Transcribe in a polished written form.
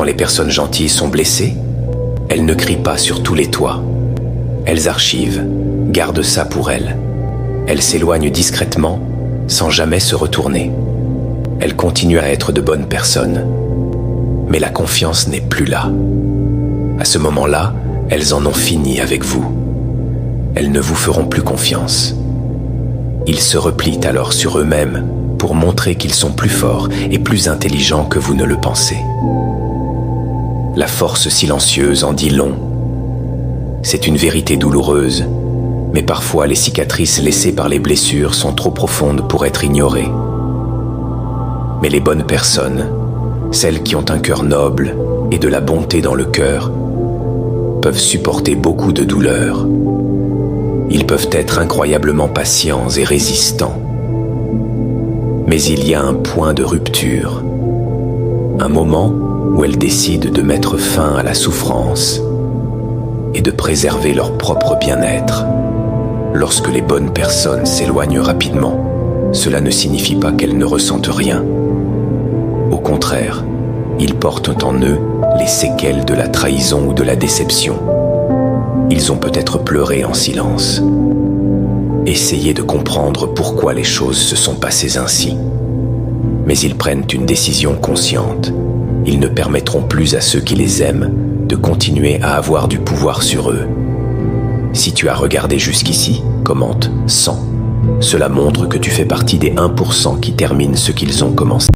Quand les personnes gentilles sont blessées, elles ne crient pas sur tous les toits. Elles archivent, gardent ça pour elles. Elles s'éloignent discrètement, sans jamais se retourner. Elles continuent à être de bonnes personnes. Mais la confiance n'est plus là. À ce moment-là, elles en ont fini avec vous. Elles ne vous feront plus confiance. Ils se replient alors sur eux-mêmes pour montrer qu'ils sont plus forts et plus intelligents que vous ne le pensez. La force silencieuse en dit long. C'est une vérité douloureuse, mais parfois les cicatrices laissées par les blessures sont trop profondes pour être ignorées. Mais les bonnes personnes, celles qui ont un cœur noble et de la bonté dans le cœur, peuvent supporter beaucoup de douleur. Ils peuvent être incroyablement patients et résistants. Mais il y a un point de rupture, un moment où elles décident de mettre fin à la souffrance et de préserver leur propre bien-être. Lorsque les bonnes personnes s'éloignent rapidement, cela ne signifie pas qu'elles ne ressentent rien. Au contraire, ils portent en eux les séquelles de la trahison ou de la déception. Ils ont peut-être pleuré en silence. Essayez de comprendre pourquoi les choses se sont passées ainsi. Mais ils prennent une décision consciente. Ils ne permettront plus à ceux qui les aiment de continuer à avoir du pouvoir sur eux. Si tu as regardé jusqu'ici, commente 100. Cela montre que tu fais partie des 1% qui terminent ce qu'ils ont commencé.